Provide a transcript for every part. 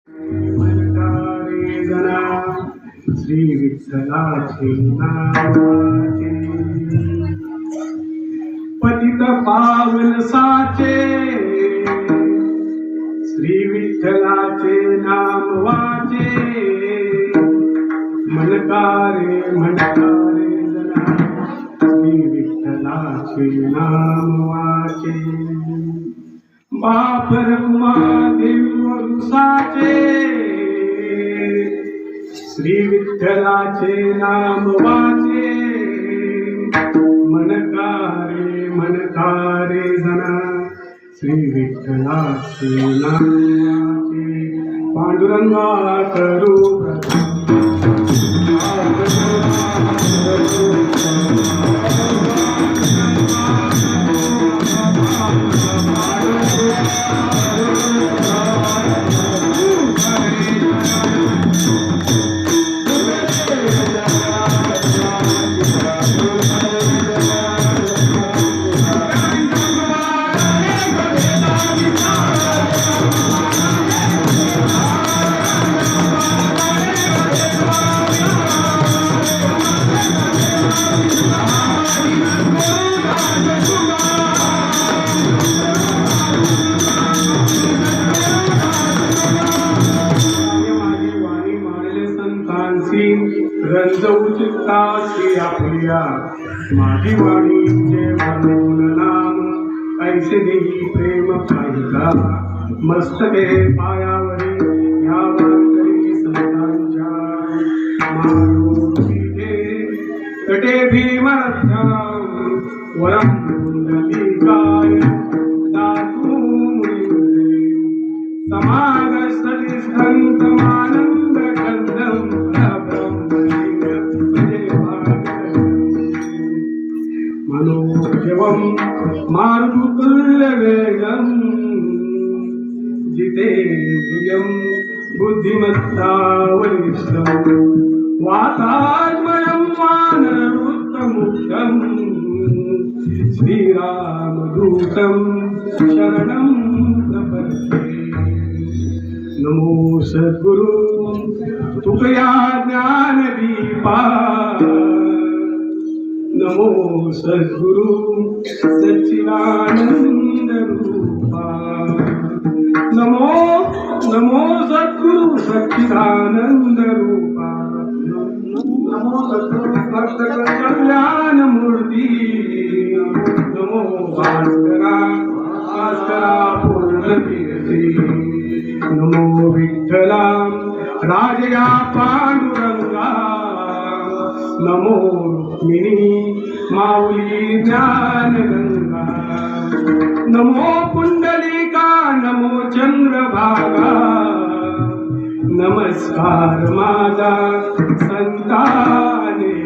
मनकारे जना श्री विठ्ठलाचे नामाचे पतित पावन साचे श्री विठ्ठलाचे नाम वाचे मनकारे मनकारे जना श्री विठ्ठलाचे नाम वाचे बाप रघुमा देव वंशाचे श्री विठ्ठलाचे नाम वाचे मनकारे जना श्री विठ्ठलाचे नाम वाचे पांडुरंगा करू रंजवू चित्ताची आपल्या माझी वाणी जे म्हणून नाम ऐसे देई प्रेम पाहिला मस्तके पायावरी या वारकरी संतांच्या मारुतीचे तटे भीमरथ्याम वरम पुंडलिकाय दातू मुनिवृंदे समागस्सति स्कंदमानंद कंदम मनोजवं मारुतुल्यवेगं जितेन्द्रियं बुद्धिमत्तावरिष्ठं वातात्मयं वानरवृत्तमुक्तं श्रीरामदूतं शरणं प्रपद्ये नमो सद्गुरु तुकया ज्ञानदीपा नमो सद्गुरु सच्चिदानंद रूपा नमो सद्गुरु सच्चिदानंद रूपा नमो सद्गुरु भक्त कल्याण मूर्ती नमो भास्करा पूर्णकीर्ती नमो विठ्ठला राजया पांडुरंगा नमो रुक्मिणी माऊली ज्ञानगंगा नमो पुंडलिका नमो चंद्रभागा नमस्कार माझा संतानेता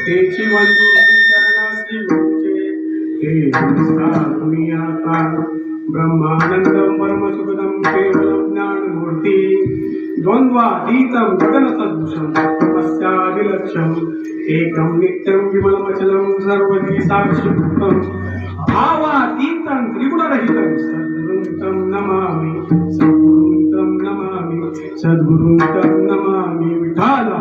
तेची वंदू श्री चरणासी गुरुचे हे तुम्ही आता ब्रह्मानंदम परमसुखदम केवलम ज्ञानमूर्ती द्वंद्वातीतं गगनसदृशं तमस्यादिलक्ष्यम् एकं नित्यं विमलमचलं सर्वधी साक्षिभूतं भावातीतं त्रिगुणरहितं सद्गुरुं तं नमामि सद्गुरुं तं नमामि सद्गुरुं तं नमामि विठाला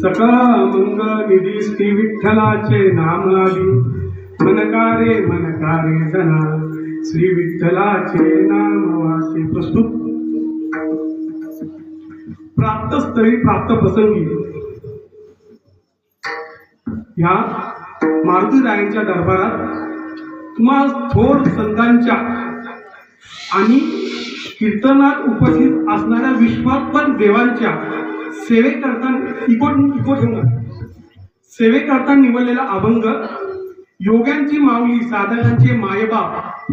सकळ मंगल निधी श्री विठ्ठलाचे नाम आली मनकारे जना श्री विठ्ठलाचे नाम वाचे. प्रस्तुत प्राप्त स्थळी प्राप्त प्रसंगी या मारुतीरायांच्या दरबारात तुम्हाला थोर संतांच्या आणि कीर्तनात उपस्थित असणाऱ्या विश्वात्मक देवांच्या सेवेकरता निवडलेला अभंग योग्यांची माऊली साधकांचे मायबाप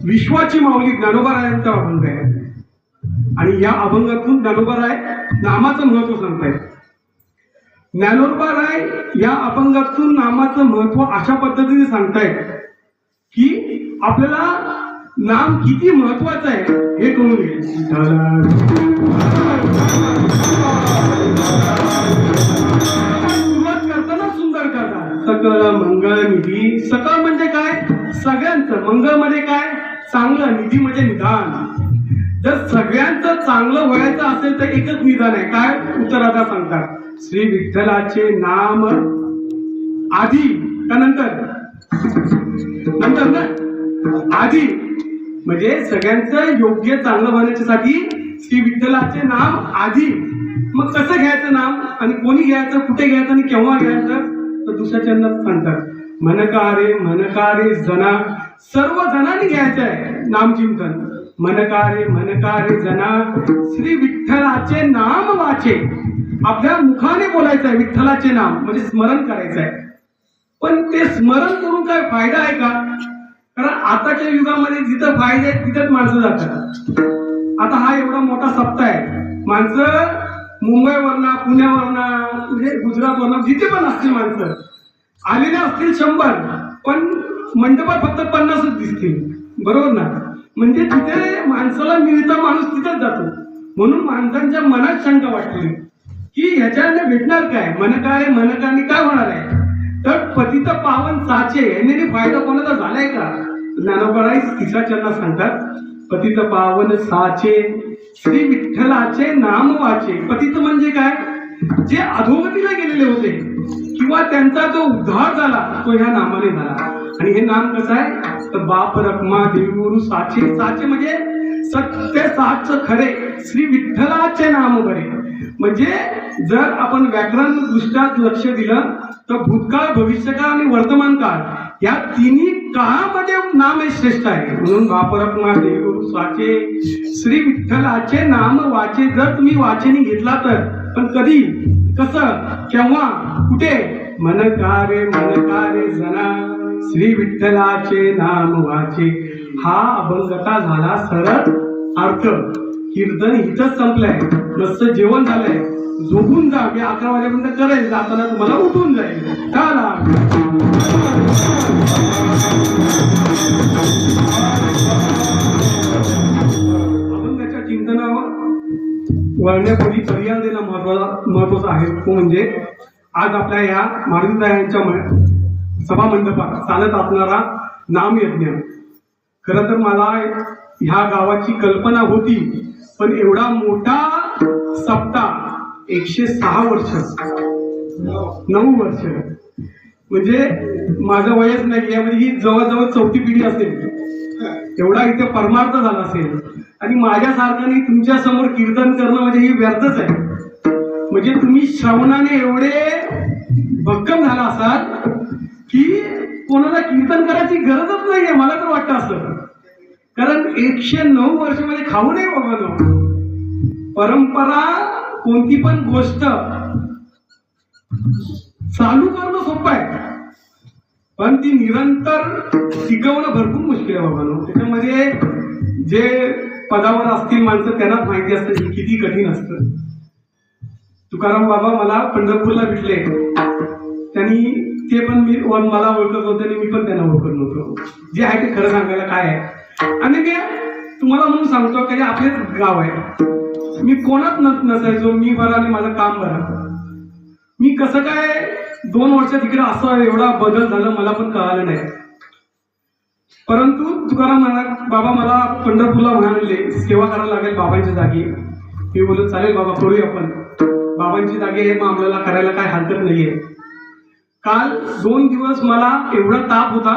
विश्वाची माऊली ज्ञानोबारायांचा अभंग आहे. आणि या अभंगातून ज्ञानोबाराय नामाचं महत्व सांगतायत. ज्ञानोबाराय या अभंगातून नामाचं महत्व अशा पद्धतीने सांगतायत की आपल्याला नाम किती महत्वाचं आहे हे कळून घ्या. सुरुवात करताना सुंदर करतात सकळ मंगळ निधी. सकळ म्हणजे काय? सगळ्यांचं. मंगळ मध्ये काय? चांगलं. निधी म्हणजे निदान. जर सगळ्यांचं चांगलं व्हायचं असेल तर एकच निदान आहे. काय? उत्तराधा सांगतात श्री विठ्ठलाचे नाम आधी का नंतर? नंतर ना आधी. म्हणजे सगळ्यांचं योग्य चांगलं होण्यासाठी श्री विठ्ठलाचे नाम आधी. मग कसं घ्यायचं नाम आणि कोणी घ्यायचं, कुठे घ्यायचं आणि केव्हा घ्यायचं तर दुसऱ्या चरणात सांगतात मनकारे जना. सर्व जणांनी घ्यायचं आहे नामचिंतन. मनकारे जना श्री विठ्ठलाचे नाम वाचे. आपल्या मुखाने बोलायचं आहे विठ्ठलाचे नाम म्हणजे स्मरण करायचं आहे. पण ते स्मरण करून काय फायदा आहे का? कारण आताच्या युगामध्ये जिथं फायदे आहेत तिथंच माणसं जातात. आता हा एवढा मोठा सप्ताह आहे. माणसं मुंबईवरनं पुण्यावरनं म्हणजे गुजरातवरनं जिथे पण असतील माणसं आलेले असतील 100 पण मंडपात फक्त 50च दिसतील. बरोबर ना? म्हणजे तिथे माणसाला मिळता माणूस तिथंच जातो. म्हणून माणसांच्या मनात शंका वाटली की ह्याच्याने भेटणार काय? मनकाने काय होणार आहे? तर पतित पावन साचे यांनी फायदा कोणाचा झालाय का? ज्ञानोबाराय तिसऱ्या चरणात सांगतात पतित पावन साचे श्री विठ्ठलाचे नाम वाचे. पतित म्हणजे काय? जे अधोगतीला गेलेले होते किंवा त्यांचा जो उद्धार झाला तो ह्या नामाने झाला. आणि हे नाम कसं आहे तर बाप रखमा देवगुरु साचे. साचे म्हणजे सत्य साच खरे श्री विठ्ठलाचे नाम बरे. म्हणजे जर आपण व्याकरण दृष्ट्यात लक्ष दिलं तर भूतकाळ भविष्यकाळ आणि वर्तमान काळ या तिन्ही काळामध्ये नाम हे श्रेष्ठ आहे. म्हणून बापरत्मा देवगुरु साचे श्री विठ्ठलाचे नाम वाचे. जर तुम्ही वाचेने घेतला तर पण कधी, कसं, केव्हा, कुठे? मनकारे जना श्री विठ्ठलाचे नाम वाचे. हा अभंगता झाला सरळ अर्थ. कीर्तन इथंच संपलंय. मस्त जेवण झालंय. झोपून जा. मी 11 वाजेपर्यंत करेल. जाताना तुम्हाला उठून जाईल. चला अभंगाच्या चिंतनावर वळण्यापूर्वी पर्याय देणं महत्वाचं आहे. तो म्हणजे आज आपल्या या मारुतीरायांच्या सभा मंडपात चालत असणारा नामयज्ञ. खरं तर मला ह्या गावाची कल्पना होती पण एवढा मोठा सप्ताह 106 वर्ष 9 वर्ष म्हणजे माझं वयच नाही आहे. म्हणजे ही जवळजवळ 4थी पिढी असेल. एवढा इथे परमार्थ झाला असेल. आणि माझ्यासारखाने तुमच्या समोर कीर्तन करणं म्हणजे ही व्यर्थच आहे. म्हणजे तुम्ही श्रवणाने एवढे भक्कम झाला असाल की कोणाला कीर्तन करायची गरजच नाहीये. मला तर वाटतं असं. कारण 109 वर्ष मध्ये खाऊ नये बाबा. परंपरा कोणती पण गोष्ट चालू करणं सोपं आहे पण ती निरंतर टिकवणं भरपूर मुश्किल आहे बाबांनो. त्याच्यामध्ये जे पदावर असतील माणसं त्यांनाच माहिती असतं की किती कठीण असतं. तुकाराम बाबा मला पंढरपूरला भेटले, त्यांनी ते पण मला ओळखत होते आणि मी पण त्यांना ओळखत नव्हतो. जे आहे ते खरं सांगायला काय आहे. आणि मी तुम्हाला म्हणून सांगतो की आपलेच गाव आहे. मी कोणात नसायचो, मी बरा आणि माझं काम बरं. मी कसं काय 2 वर्षात इकडे असं एवढा बदल झाला मला पण कळालं नाही. परंतु तुकाराम बाबा मला पंढरपूरला म्हणाले सेवा करायला लागेल बाबांच्या जागी. मी बोलत चालेल बाबा, करूया आपण. बाबांची जागी आहे, मग आपल्याला करायला काय हरकत नाहीये. काल 2 दिवस मला एवढा ताप होता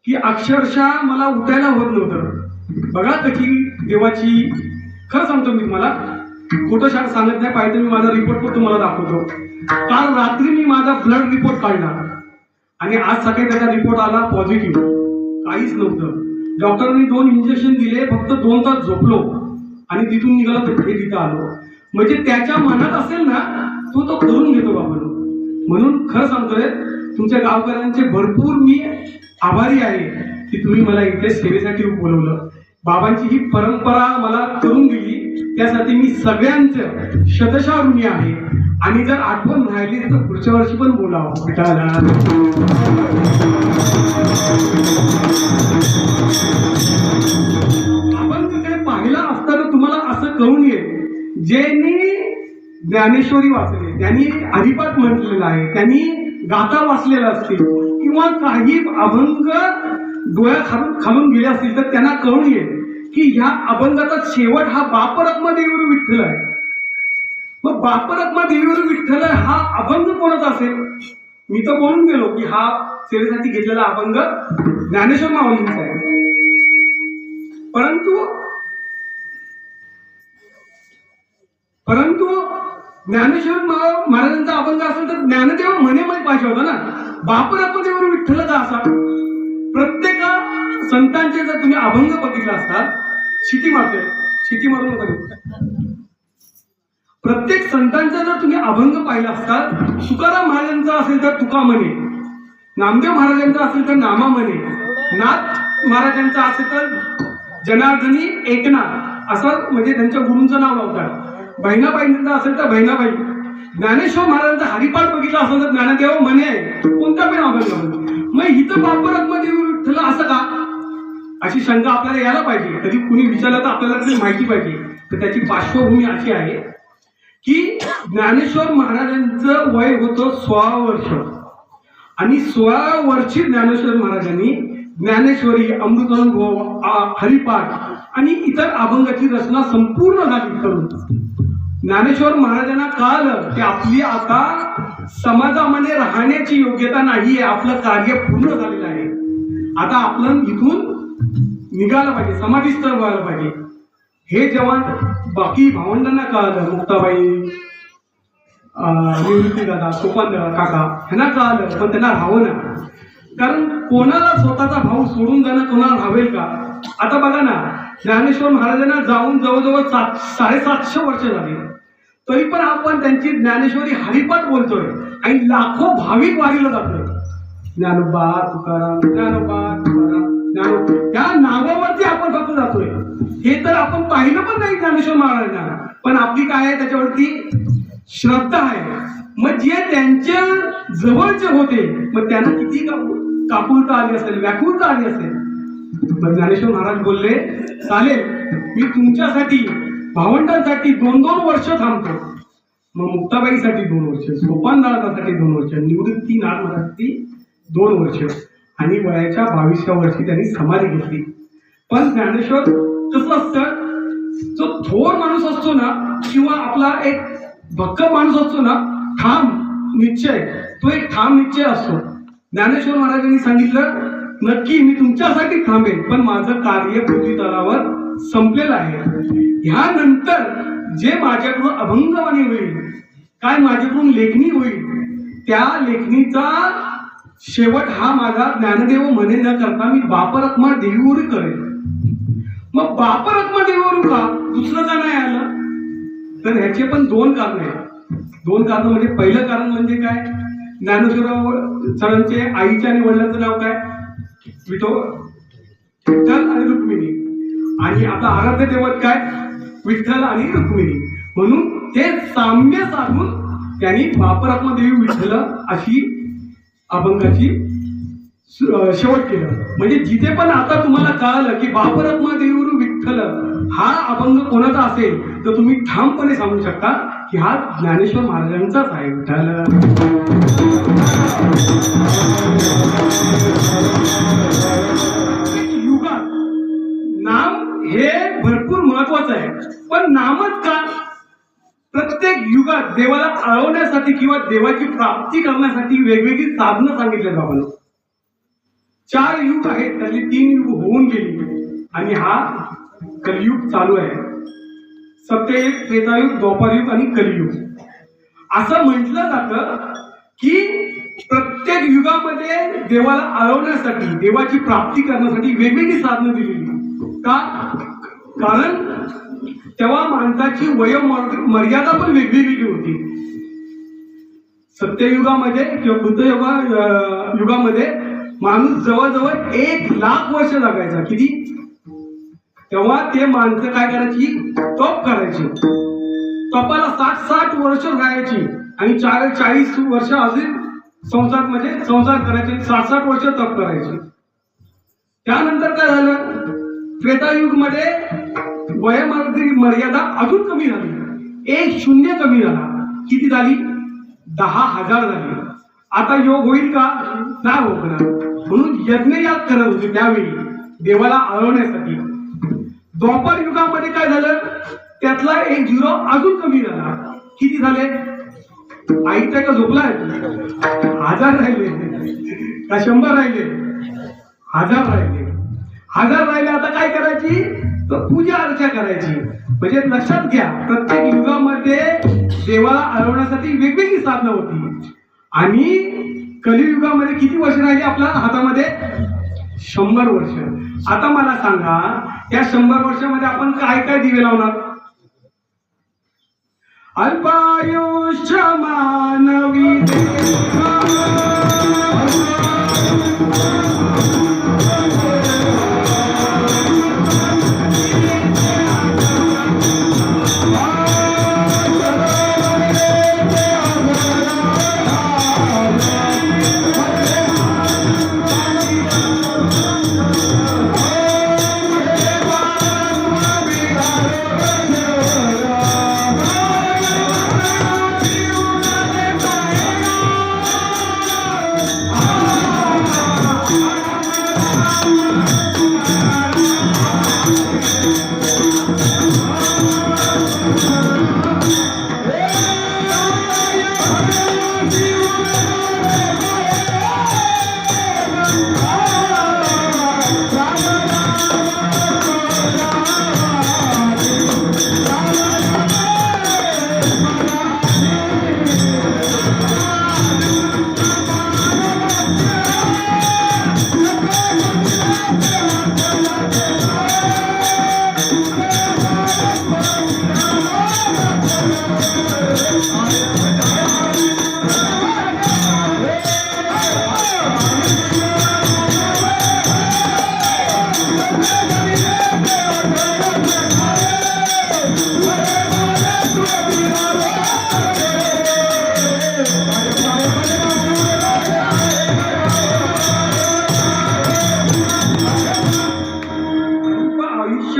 की अक्षरशः मला उठायला होत नव्हतं. बघा कशी देवाची, खरं सांगतो मी तुम्हाला, खोटं सांगत नाही. पाहिजे मी माझा रिपोर्ट पण तुम्हाला दाखवतो. काल रात्री मी माझा ब्लड रिपोर्ट काढला आणि आज सकाळी त्याचा रिपोर्ट आला पॉझिटिव्ह. काहीच नव्हतं. डॉक्टरांनी 2 इंजेक्शन दिले, फक्त 2 तास झोपलो आणि तिथून निघालो तर हे तिथं आलो. म्हणजे त्याच्या मनात असेल ना, तो करून घेतो बाबा. म्हणून खरं सांगतोय, तुमच्या गावकऱ्यांचे भरपूर मी आभारी आहे की तुम्ही मला इथे सेवेसाठी बोलवलं. बाबांची ही परंपरा मला करून दिली, त्यासाठी मी सगळ्यांचं शतशः ऋणी आहे. आणि जर आठवण राहिली तर पुढच्या वर्षी पण बोलावं. आपण तिकडे पाहिला असताना तुम्हाला असं कळून येईल, ज्यांनी ज्ञानेश्वरी वाचली, त्यांनी हरिपाठ म्हटलेला आहे, त्यांनी गाथा वाचलेला असतील किंवा काही अभंग डोळ्या खालून गेले असतील तर त्यांना कळून येईल की ह्या अभंगाचा शेवट हा बाप रखमादेवीवर विठ्ठल आहे. मग बाप रखमादेवीवर विठ्ठल हा अभंग कोणाचा असेल? मी तर बोलून गेलो की हा सेवेसाठी घेतलेला अभंग ज्ञानेश्वर माऊलींचा आहे. परंतु ज्ञानेश्वर महाराजांचा अभंग असेल तर ज्ञानदेव म्हणे पाहिजे होता ना. बाप रखमादेवीवर विठ्ठल का असा? प्रत्येक संतांचे जर तुम्ही अभंग बघितला असतात, शिटी मारून प्रत्येक संतांचा जर तुम्ही अभंग पाहिला असतात, तुकाराम महाराजांचा असेल तर तुका म्हणे, नामदेव महाराजांचा असेल तर नामा म्हणे, नाथ महाराजांचा असेल तर जनार्दनी एकनाथ असं म्हणजे त्यांच्या गुरूंचं नाव लावतात. बहिणाबाईंचा असेल तर बहिणाबाई. ज्ञानेश्वर महाराजांचा हरिपाठ बघितला असेल तर ज्ञानदेव म्हणे, कोणता पण अभंग. मग इथं बाप रखमादेवी विठ्ठल असं का? अशी शंका आपल्याला यायला पाहिजे. कधी कुणी विचारलं तर आपल्याला तरी माहिती पाहिजे. तर त्याची पार्श्वभूमी अशी आहे की ज्ञानेश्वर महाराजांचं वय होतं 16 वर्ष आणि 16 वर्षी ज्ञानेश्वर महाराजांनी ज्ञानेश्वरी, अमृतानुभव, हरिपाठ आणि इतर अभंगाची रचना संपूर्ण झाली करून. ज्ञानेश्वर महाराजांना कळालं की आपली आता समाजामध्ये राहण्याची योग्यता नाहीये, आपलं कार्य पूर्ण झालेलं आहे, आता आपण इथून निघायला पाहिजे, समाधीस्थ व्हायला पाहिजे. हे जेव्हा बाकी भावंडांना कळालं, मुक्ताबाई, निवृत्ती दादा, सोपान काका ह्यांना कळालं, पण त्यांना राहावं ना. कारण कोणाला स्वतःचा भाऊ सोडून जाणं कोणाला राहावेल का? आता बघा ना, ज्ञानेश्वर महाराजांना जाऊन जवळजवळ 750 वर्ष झाली, तरी पण आपण त्यांची ज्ञानेश्वरी हरिपाठ बोलतोय आणि लाखो भाविक वारीला जातोय. ज्ञानोबा तुकाराम, ज्ञानोबा तुकाराम, ज्ञानोबा या नावावरती आपण फक्त जातोय. हे तर आपण पाहिलं पण नाही ज्ञानेश्वर महाराजांना, पण आपली काय आहे त्याच्यावरती श्रद्धा आहे. मग जे त्यांच्या जवळचे होते, मग त्यांना किती काकुलता आली असेल, व्याकुलता आली असेल. मग ज्ञानेश्वर महाराज बोलले, चालेल, मी तुमच्यासाठी भावंडांसाठी 2-2 वर्ष थांबतो. मग मुक्ताबाईसाठी 2 वर्ष, सोपान दादासाठी 2 वर्ष, निवृत्ती नाथसाठी 2 वर्ष आणि वयाच्या 22व्या वर्षी त्यांनी समाधी घेतली. पण ज्ञानेश्वर कसं असतं, जो थोर माणूस असतो ना किंवा आपला एक भक्कम माणूस असतो ना, ठाम निश्चय, तो एक ठाम निश्चय असतो. ज्ञानेश्वर महाराजांनी सांगितलं, नक्की मी तुमच्यासाठी थांबेन, पण माझं कार्य पृथ्वी तलावर संपलेलं आहे. ह्यानंतर जे माझ्याकडून अभंगवाणी होईल, काय माझ्याकडून लेखणी होईल, त्या लेखणीचा शेवट हा माझा ज्ञानदेव म्हणे न करता मी बाप रखमा देवीवर करेन. मग बाप रखमा देवीवर का दुसरं का नाही आलं? तर ह्याचे पण 2 कारण आहेत. 2 कारण म्हणजे पहिलं कारण म्हणजे काय, सरांचे आईच्या आणि वडिलांचं नाव काय? विठ्ठल आणि रुक्मिणी. आणि आता आराध्य दैवत काय? विठ्ठल आणि रुक्मिणी. म्हणून ते साम्य साधून त्यांनी बापरात्मा देवी विठ्ठल अशी अभंगाची शेवट केलं. म्हणजे जिथे पण आता तुम्हाला कळालं की बापरात्मा देवीवरून विठ्ठल हा अभंग कोणाचा असेल तर तुम्ही ठामपणे सांगू शकता की हा ज्ञानेश्वर महाराजांचाच आहे. विठ्ठल युगात नाम हे भरपूर महत्वाचं आहे, पण नामच का? प्रत्येक युगात देवाला आळवण्यासाठी किंवा देवाची प्राप्ती करण्यासाठी वेगवेगळी साधनं सांगितली बाबांना. 4 युग आहेत, त्यातली 3 युग होऊन गेली आणि हा कलियुग चालू आहे. सत्ययुग, त्रेतायुग, द्वापारयुग आणि कलियुग. असं म्हटलं जातं की प्रत्येक युगामध्ये देवाला आळवण्यासाठी, देवाची प्राप्ती करण्यासाठी वेगवेगळी साधनं दिलेली. का? कारण तेव्हा माणसाची वयोमर्यादा पण वेगवेगळी होती. सत्ययुगामध्ये किंवा बुद्ध युगामध्ये माणूस जवळजवळ 1,00,000 वर्ष जगायचा. किती? तेव्हा ते माणसं काय करायची? तप करायची. तपाला 60 वर्ष राहायची आणि 40 वर्ष अजून संसार करायचे. 60 वर्ष तप करायचे. त्यानंतर काय झालं? त्रेतायुग मध्ये वयोमर्यादा अजून कमी झाली. 1 शून्य कमी झाला. किती झाली? 10,000 झाली. आता योग होईल का? नाही होणार. म्हणून यज्ञयाग करत होते त्यावेळी देवाला आळवण्यासाठी. द्वापार युगामध्ये काय झालं? त्यातला 1 झिरो अजून कमी झाला. किती झाले? आईचा का झोपलाय? 1000 राहिले का 100 राहिले? 1000 राहिले. 1000 राहिले. आता काय करायची? तर पूजा अर्चा करायची. म्हणजे लक्षात घ्या, प्रत्येक युगामध्ये देवाला आळवण्यासाठी वेगवेगळी साधनं होती. आणि कलियुगामध्ये किती वर्ष राहिली आपल्या हातामध्ये? 100 वर्ष. आता मला सांगा, या 100 वर्षामध्ये आपण काय काय दिवे लावणार? अल्पायुष्य मानवी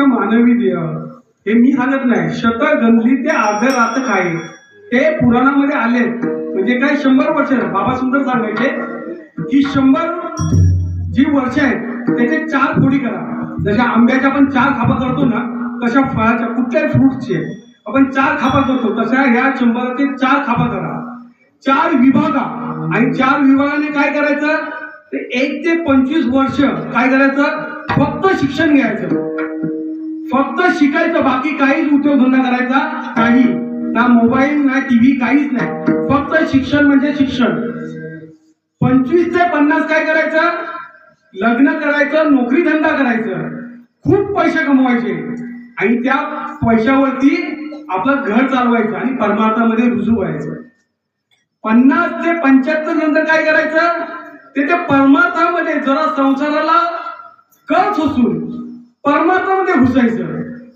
मानवी देह हे मी सांगत नाही. शतगंधली ते आदरात काय ते पुराणामध्ये आले. म्हणजे काय 100 वर्ष बाबा सुंदर सांगायचे की 100 जी वर्ष आहेत त्याचे 4 फोडी करा. जशा आंब्याच्या आपण 4 खापा करतो ना, तशा फळाच्या कुठल्याही फ्रूटचे आपण 4 खापा करतो, तशा ह्या 100चे 4 खापा करा. 4 विभागा. आणि 4 विभागाने काय करायचं? ते 1 ते 25 वर्ष काय करायचं? फक्त शिक्षण घ्यायचं. फक्त शिकायचं. बाकी काहीच उद्योगधंदा करायचा काही ना. मोबाईल ना टीव्ही काहीच नाही. फक्त शिक्षण म्हणजे शिक्षण. 25 ते 50 काय करायचं? लग्न करायचं, नोकरी धंदा करायचं, खूप पैसे कमवायचे आणि त्या पैशावरती आपलं घर चालवायचं आणि परमार्थामध्ये रुजू व्हायचं. 50 ते 75 नंतर काय करायचं? ते त्या परमार्थामध्ये जरा संसाराला कळ सोसून परमार्थामध्ये घुसायचं.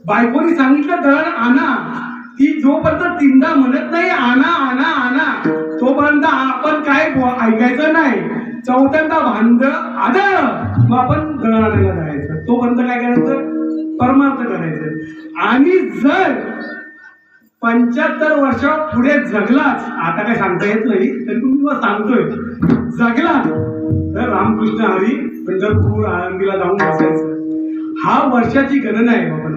बायकोनी सांगितलं दळण आणा, ती जोपर्यंत तीनदा म्हणत नाही आणा आणा आणा तोपर्यंत आपण काय ऐकायचं नाही. चौथ्यांदा भांड आदळ मग आपण दळण आणायला जायचं. तोपर्यंत काय करायचं, परमार्थ करायचं. आणि जर 75 वर्ष पुढे जगलाच, आता काय सांगता येत नाही तरी तुम्ही सांगतोय, जगला तर रामकृष्ण हरी पंढरपूर आळंदीला जाऊन बसायचं. हा वर्षाची गणना आहे बाबा.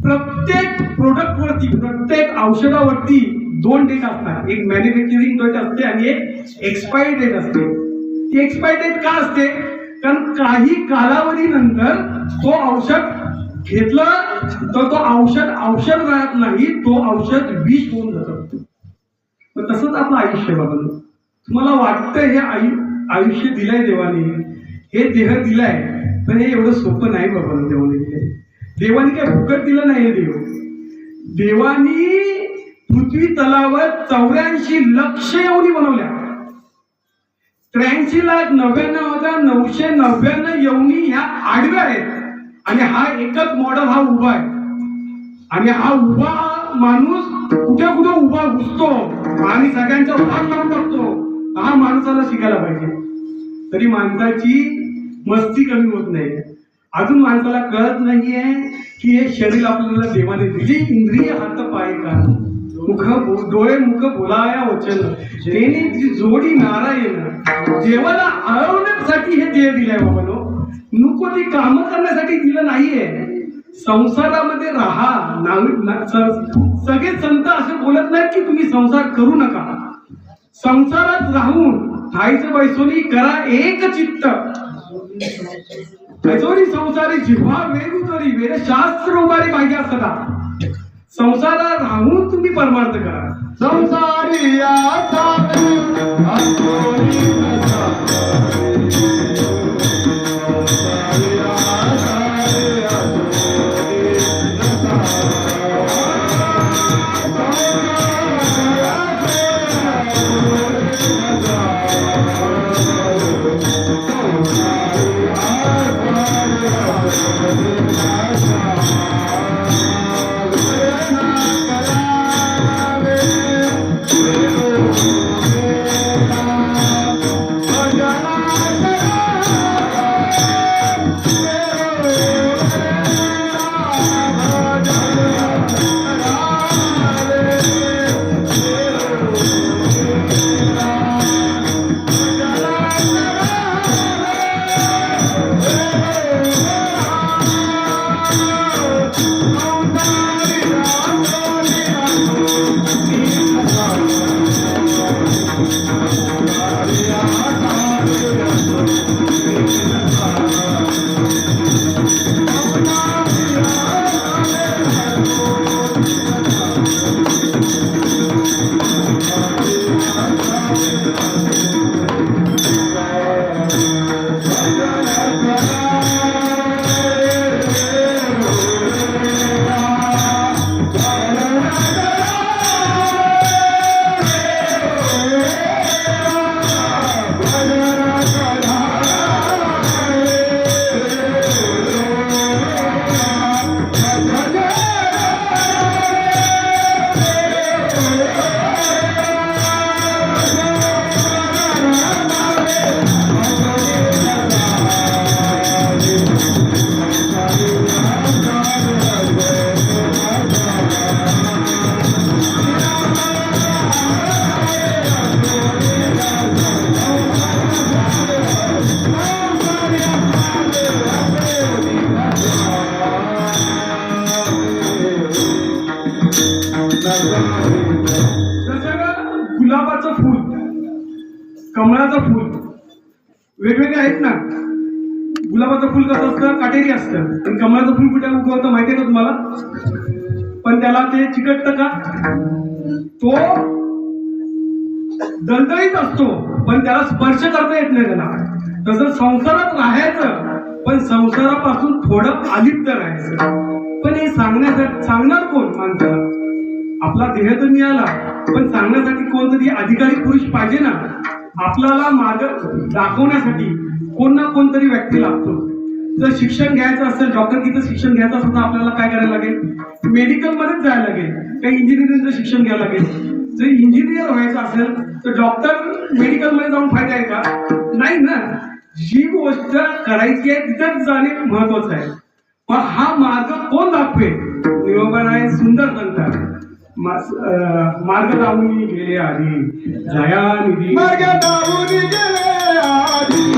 प्रत्येक प्रोडक्ट वरती, प्रत्येक औषधावरती 2 डेट असतात. एक मॅन्युफॅक्चरिंग डेट असते आणि एक एक्सपायरी डेट असते. ती एक्सपायरी डेट का असते, कारण काही कालावधीनंतर तो औषध घेतलं तर तो औषध राहत नाही, तो औषध विष होऊन जातं. मग तसंच आपलं आयुष्य बाबा. तुम्हाला वाटतं हे आयुष्य दिलंय देवाने, हे देह दिलाय, पण हे एवढं सोपं नाही बाबा. देवाने काय फुकट दिलं नाही. देवानी पृथ्वी तलावर 84 लक्ष योनी बनवल्या. 83,99,999 योनी ह्या आडव्या आहेत आणि हा एकच मॉडेल हा उभा आहे. आणि हा उभा माणूस कुठे कुठे उभा घुसतो आणि सगळ्यांचा वाट लावून बघतो. हा माणसाला शिकायला पाहिजे. तरी माणसाची मस्ती कमी होत नाही. अजून माणसाला कळत नाहीये की हे शरीर आपल्याला देवाने दिली. इंद्रिय हात पाय का डोळे मुख बोलाया वचन देण्याची जोडी नारायण. देवाला आळवण्यासाठी हे देह दिलाय बाबांनो. नको ती काम करण्यासाठी दिलं नाहीये. संसारामध्ये राहा. सगळे संत असे बोलत नाहीत की तुम्ही संसार करू नका. संसारात राहून खायचं बैसोनी करा एक चित्त. पैसोनी संसारी जिव्हा वेरू तरी वेद शास्त्र उभारी पाहिजे असता. संसारात राहून तुम्ही परमार्थ करा. संसारी गुलाबाचं फूल, कमळाचं फूल वेगवेगळे आहेत ना. गुलाबाचं फूल कसं असतं, काटेरी असतं. आणि कमळाचं फूल कुठे उगवतं माहिती आहे का तुम्हाला? पण त्याला ते चिकटतं का? तो दलदलीत असतो पण त्याला स्पर्श करता येत नाही त्याला. तसं संसारात राहायचं पण संसारापासून थोडं अलिप्त राहायचं. पण हे सांगणार कोण माणसाला? आपला देह तर मिळाला पण सांगण्यासाठी कोणतरी अधिकारी पुरुष पाहिजे ना. आपल्याला मार्ग दाखवण्यासाठी कोण ना कोणतरी व्यक्ती लागतो. जर शिक्षण घ्यायचं असेल, डॉक्टरकीचं शिक्षण घ्यायचं असेल तर आपल्याला काय करायला लागेल? मेडिकलमध्येच जायला लागेल, काही इंजिनिअरिंगचं शिक्षण घ्यायला लागेल. जर इंजिनियर व्हायचं असेल तर डॉक्टर मेडिकलमध्ये जाऊन फायदा आहे का? नाही ना. जी गोष्ट करायची आहे तिथंच जाणे महत्वाचं आहे. पण हा मार्ग कोण दाखवेल? निरोबाराय सुंदर सांगतात, मार्ग लावून गेले आधी दयानिधी, मार्ग लावून गेले आधी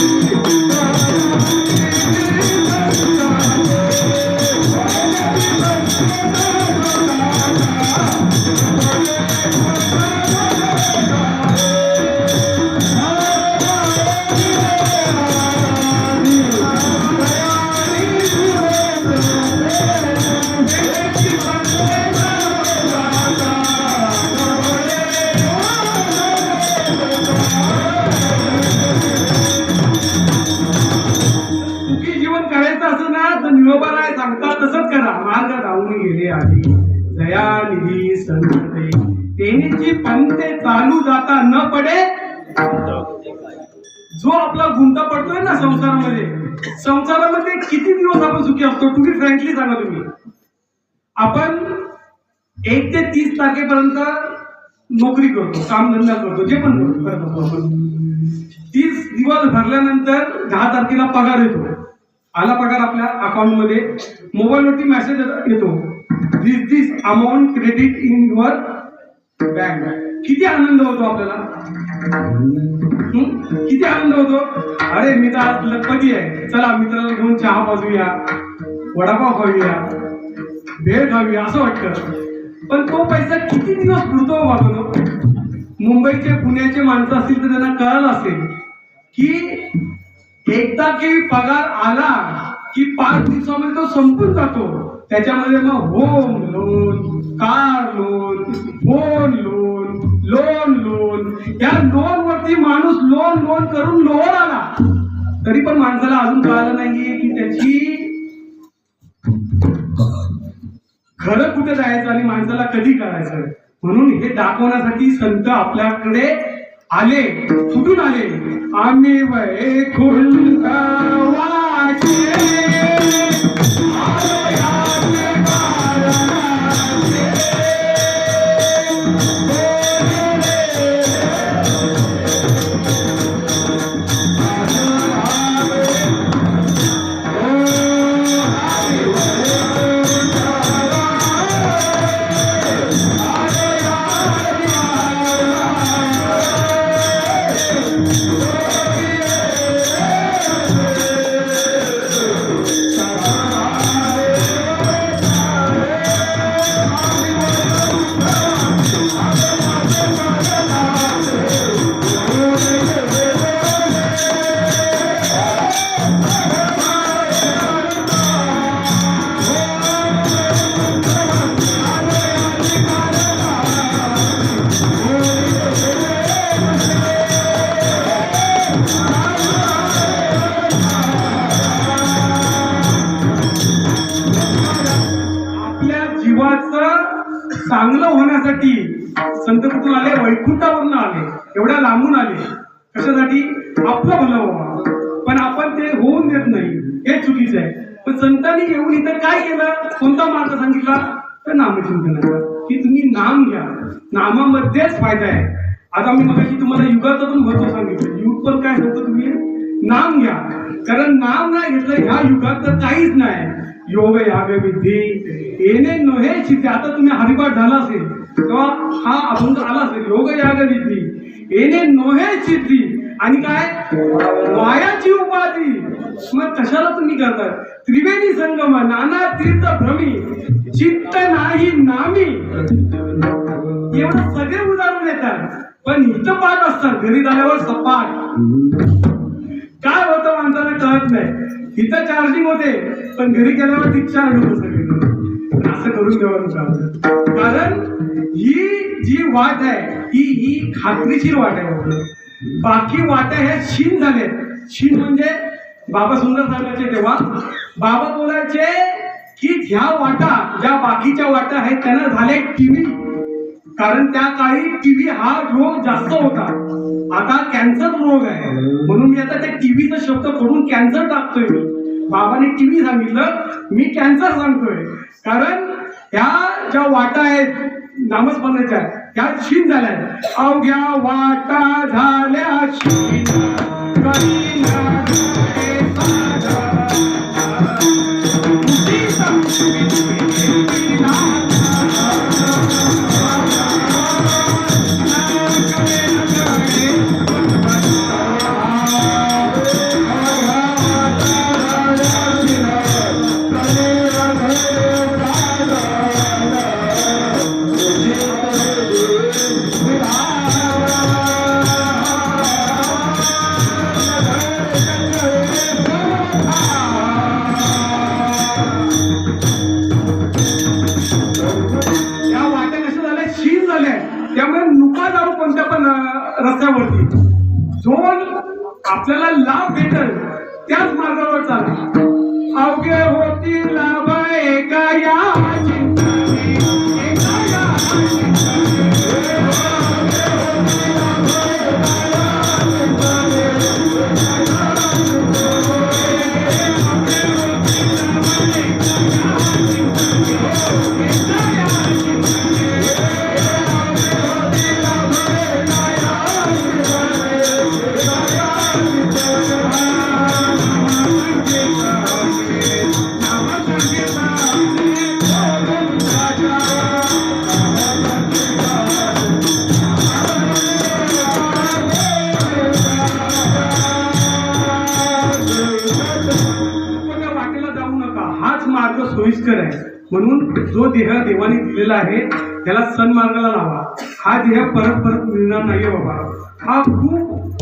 निरोबाराय सांगतात तसंच करा. मार्ग लावून गेले आधी दयानिधी संतते, तेनेची पंते चालू जाता न पडे. जो आपला गुंता पडतोय ना संसारामध्ये किती दिवस आपण सुखी असतो? तुम्ही फ्रँकली सांगा. तुम्ही आपण 1 ते 30 तारखेपर्यंत नोकरी करतो, कामधंदा करतो, जे पण करत असतो आपण. 30 दिवस भरल्यानंतर 10 तारखेला पगार येतो. आला पगार आपल्या अकाउंटमध्ये, मोबाईलवरती मेसेज येतो, this amount credit in your bank. किती आनंद होतो आपल्याला? किती आनंद होतो? अरे मी तर आज लखपती आहे, चला मित्राला घेऊन चहा पाजूया, वडापाव खाऊया, भेळ खाऊया, असं वाटतं. पण तो पैसा किती दिवस पुरतो वागतो? मुंबईचे पुण्याचे माणसं असतील तर त्यांना कळलं असेल की एकदा की पगार आला की 5 दिवसामध्ये तो संपून जातो. त्याच्यामध्ये मग home loan, car loan, phone loan, या लोन वरती माणूस लोन करून लोन आला, तरी पण माणसाला अजून कळालं नाहीये की त्याची खरं कुठे जायचं आणि माणसाला कधी करायचं. म्हणून हे दाखवण्यासाठी संत आपल्याकडे आले. कुठून आले? आम्ही वैकुंठ वाचे चांगलं होण्यासाठी संत कुठून आले? वैकुंठावरून आले, एवढ्या लांबून आले. कशासाठी? आपलं भलं व्हावं. पण आपण ते होऊन देत नाही, हे चुकीचं आहे. पण संतांनी येऊन इथं काय केलं? कोणता मार्ग सांगितला? तर नामचिंतनाचा, की तुम्ही नाम घ्या, नामामध्येच फायदा आहे. आता मी मगाशी तुम्हाला युगाचं पण महत्व सांगितलं. युग पण काय सांगतो? तुम्ही नाम घ्या, कारण नाम नाही घेतलं ह्या युगात तर काहीच नाही. योग याग विद्धी येणे नोहे चित्ते. आता तुम्ही हरिपाठ झाला असेल तेव्हा हा अभंग आला असेल, योग याग विद्धी येणे नोहे चित्ती, आणि काय? मायाची उपाधी. मग कशाला तुम्ही करताय? त्रिवेणी संगम नाना तीर्थ भ्रमी चित्त नाही नामी. एवढं सगळे उदाहरण येतात, पण इथं पाठ असतात, घरी झाल्यावर सपाट. काय होतं माणसाला कळत नाही. इथं चार्जिंग होते पण घरी गेल्यावर डिस्चार्ज होतं सगळीकडे. असं करून ठेवायचं, कारण ही जी वाट आहे ही खात्रीशीर वाट आहे. बाकी वाट्या ह्या क्षीण झाले. क्षीण म्हणजे बाबा सुंदर सांगायचे तेव्हा, बाबा बोलायचे की ह्या वाटा ज्या बाकीच्या वाटा आहेत त्यांना झाले टीव्ही. कारण त्या काळी टीव्ही हा रोग जास्त होता. आता कॅन्सर रोग आहे म्हणून मी आता त्या टीव्हीचा शब्द करून कॅन्सर टाकतोय. बाबाने टीव्ही सांगितलं, मी कॅन्सर सांगतोय. कारण ह्या ज्या वाटा आहेत नामस्मरणाच्या ह्या क्षीण झाल्या आहेत. अवघ्या वाटा झाल्या क्षीण, कधी ना घडे साधा. त्यामुळे नुका जाऊ कोणत्या पण रस्त्यावरती जो आपल्याला लाभ भेटेल त्याच मार्गावर चालला. अवघे होती लाभ एका या चिंताने, एका या मार्ग सोयीस्कर आहे. म्हणून जो देह देवाने दिलेला आहे त्याला सन्मार्गाला लावा. हा देह परत परत मिळणार नाहीये बाबा. हा खूप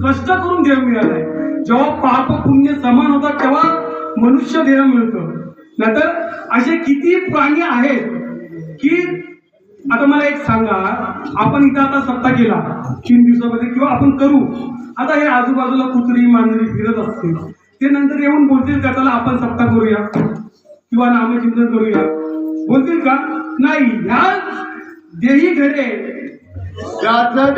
कष्ट करून देह मिळालाय. जेव्हा पाप पुण्य समान होतात तेव्हा मनुष्य देह मिळतो. नाहीतर असे किती प्राणी आहेत की आता मला एक सांगा, आपण इथं आता सप्ताह केला 3 दिवसामध्ये किंवा आपण करू. आता हे आजूबाजूला कुत्री मांजरी फिरत असतील, ते नंतर येऊन बोलतील का चला आपण सप्ताह करूया किंवा नामचिंतन करूया, बोलतील का? नाही. ह्या देही घडे त्याचं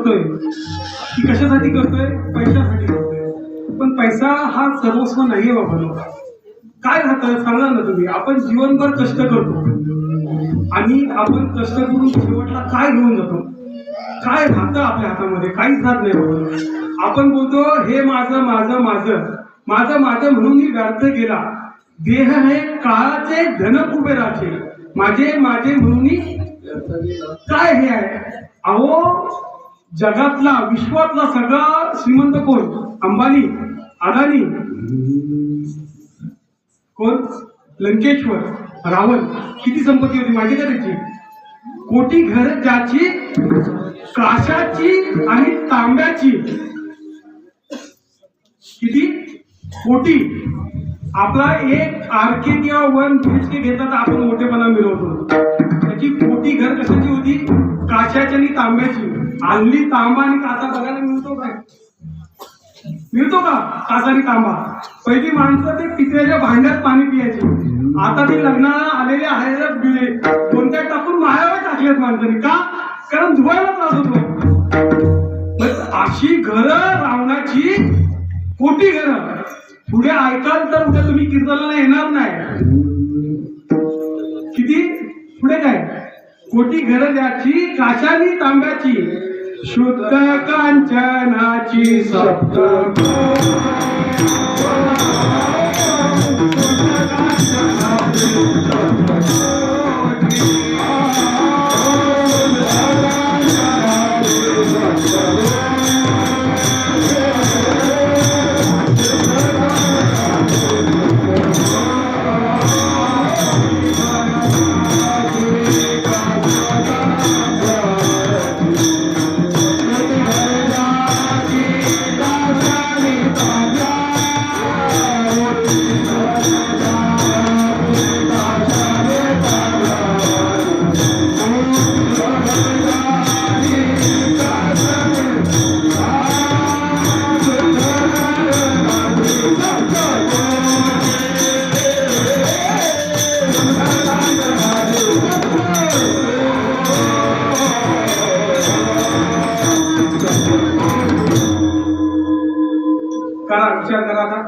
करतोय ती कशासाठी करतोय? पैशासाठी करतोय. पण पैसा हा सर्वस्व नाहीये बाबा. काय राहतं सांगा ना तुम्ही. आपण जीवनभर कष्ट करतो आणि आपण कष्ट करून शेवटला काय घेऊन जातो? काय राहतं आपल्या हातामध्ये? काहीच राहत नाही बाबा. आपण बोलतो हे माझं माझं माझं माझं माझं म्हणून मी व्यर्थ गेला. देह हे काळाचे धन कुबेराचे माझे माझे म्हणून काय हे आहे? अहो जगातला विश्वातला सगळा श्रीमंत कोण? अंबानी, अदानी, कोण? लंकेश्वर, रावण. किती संपत्ती होती माहिती का त्याची? कोटी घर ज्याची काशाची आणि तांब्याची. किती? कोटी. आपला एक आरके किंवा 1 BHK घेतला तर आपण मोठेपणा मिळवतो. त्याची कोटी घर कशाची होती? काशाची आणि तांब्याची. हल्ली तांबा आणि काचा बघायला मिळतो काय? मिळतो का काचा आणि तांबा? पहिली माणसं ते पितळेच्या भांड्यात पाणी पियायची. आता ते लग्नाला आलेले आहेत बिले कोणत्या टाकून मायावर टाकलेत माणसांनी. का? कारण धुवायला त्रास होतो. अशी घरं रावणाची कोटी घरं. पुढे ऐकाल तर उद्या तुम्ही कीर्तनाला येणार नाही. किती? पुढे काय? कोटी घरं द्याची काशानी तांब्याची शुद्ध कांचनाची सप्त करा. विचार करा आता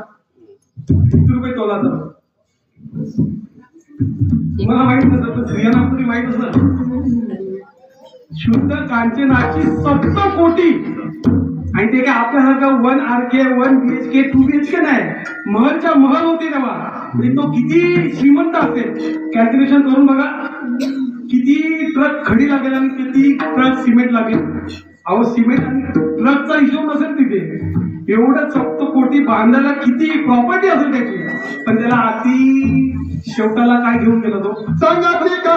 किती रुपये तोला तर तुम्हाला माहित नसतं पण स्त्रियांना तरी माहित असतं. शुद्ध कांचनाची 7 कोटी. आणि ते काय आपल्यासारखा 1 RK 1 BHK 2 BHK नाही. महलच्या महल होते तेव्हा. म्हणजे तो किती श्रीमंत असेल कॅल्क्युलेशन करून बघा. किती ट्रक खडी लागेल आणि किती ट्रक सिमेंट लागेल. अहो सिमेंट आणि ट्रकचा हिशोब नसेल तिथे. एवढं 7 कोटी बांधायला किती प्रॉपर्टी असेल त्याची. पण त्याला अति शेवटाला काय घेऊन गेला तो? संगती का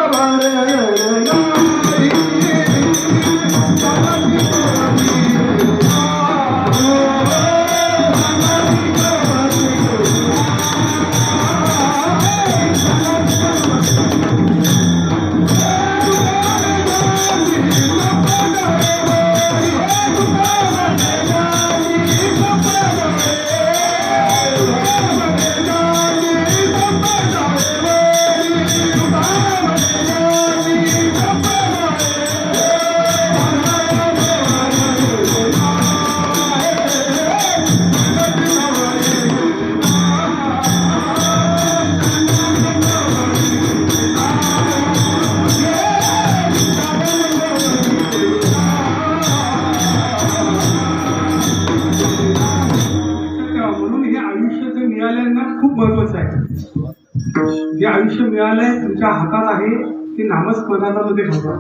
खूप महत्वाचं आहे. जे आयुष्य मिळालंय तुमच्या हातात आहे ते नामस्मरणाला मध्ये घालवा.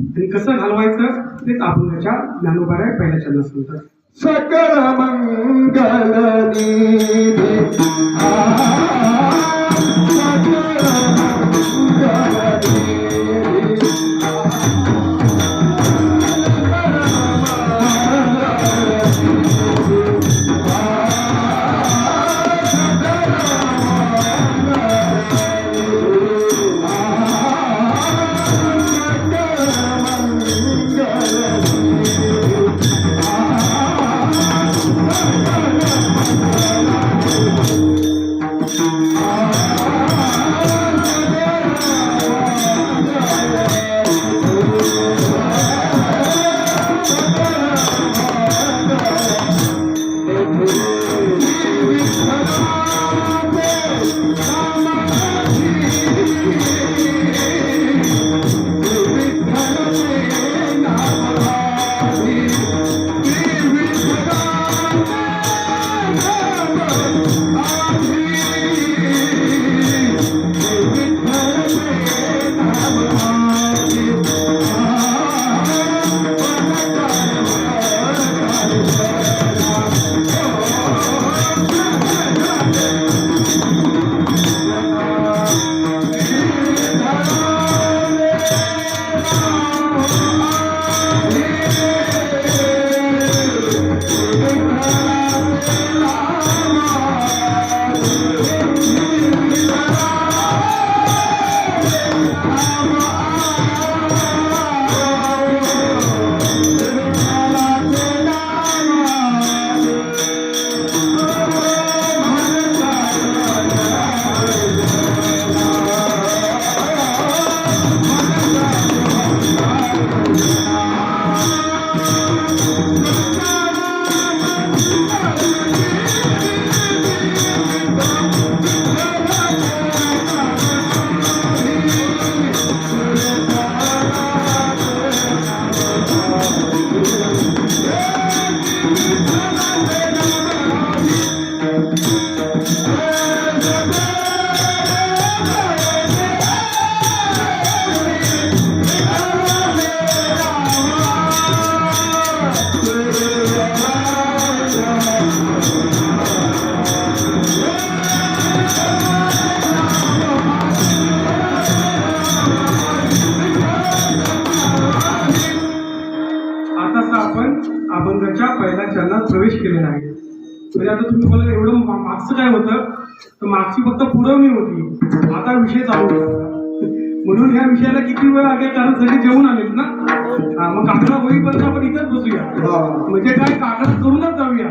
आणि कसं घालवायचं तेच आपण त्याच्या ज्ञानोबाऱ्या पहिल्या चंद्र सांगतात. सकल मंगल या चरणात प्रवेश केलेला आहे. म्हणजे आता तुम्ही बोला एवढं मागचं काय होतं, तर मागची फक्त पुरवणी होती, आता विषय चालू होता. म्हणून ह्या विषयाला किती वेळ लागेल, कारण सगळे जेवून आलेत ना. मग काकडा होईपर्यंत आपण इथंच बसूया. म्हणजे काय, काकडा करूनच जाऊया.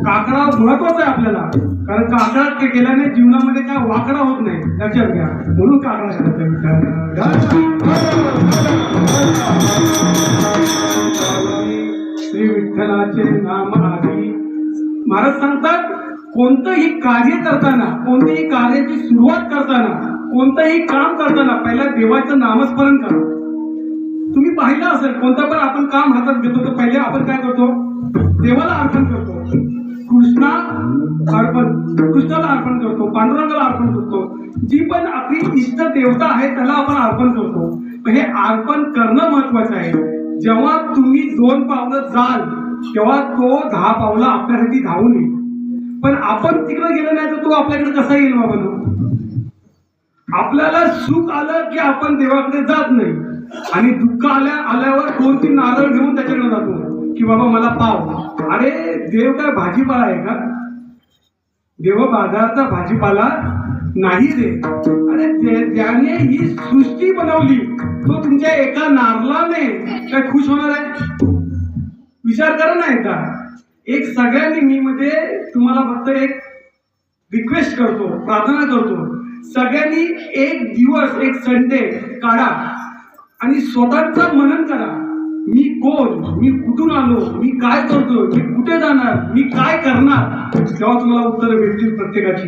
काकडा महत्वाचा आहे आपल्याला, कारण काकडा केल्याने जीवनामध्ये काय वाकडा होत नाही, लक्षात घ्या. म्हणून काकडा करायचा. श्री विठ्ठलाचे नाम आधी. महाराज सांगतात, कोणतंही कार्य करताना, कोणत्याही कार्याची सुरुवात करताना, कोणतंही काम करताना पहिला देवाचं नामस्मरण करा. तुम्ही पाहिलं असेल, कोणतं पण आपण काम हातात घेतो तर पहिले आपण काय करतो, देवाला अर्पण करतो. कृष्णाला अर्पण करतो, पांडुरंगाला अर्पण करतो. जी पण आपली इष्ट देवता आहे त्याला आपण अर्पण करतो. पण हे अर्पण करणं महत्वाचं आहे. जेव्हा तुम्ही 2 पावलं जाल तेव्हा तो 10 पावलं आपल्यासाठी धावून येईल. पण आपण तिकडे गेलो नाही तर तो आपल्याकडे कसा येईल बाबा. आपल्याला सुख आलं की आपण देवाकडे जात नाही, आणि दुःख आल्यावर 2-3 नारळ घेऊन त्याच्याकडे जातो की बाबा मला पाव. अरे देव काय भाजीपाला आहे का? देव बाजाराचा भाजीपाला नाही रे. अरे ज्याने ही सृष्टी बनवली तो तुमच्या एका नारळाने काय खुश होणार आहे? विचार करा ना एकदा. एक सगळ्यांनी मी म्हणजे तुम्हाला फक्त एक रिक्वेस्ट करतो, प्रार्थना करतो, सगळ्यांनी एक दिवस, एक संडे काढा आणि स्वतःचं मनन करा. मी कोण, मी कुठून आलो, मी काय करतो, मी कुठे जाणार, मी काय करणार. तेव्हा तुम्हाला उत्तर भेटतील प्रत्येकाची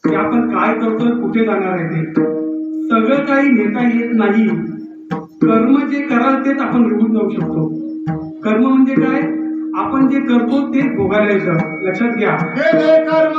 की आपण काय करतोय, कुठे जाणार आहे. ते सगळं काही नेता येत नाही. कर्म जे कराल तेच आपण निवडून जाऊ शकतो. कर्म म्हणजे काय, आपण जे करतो ते भोगायला येतं. लक्षात घ्या. कर्म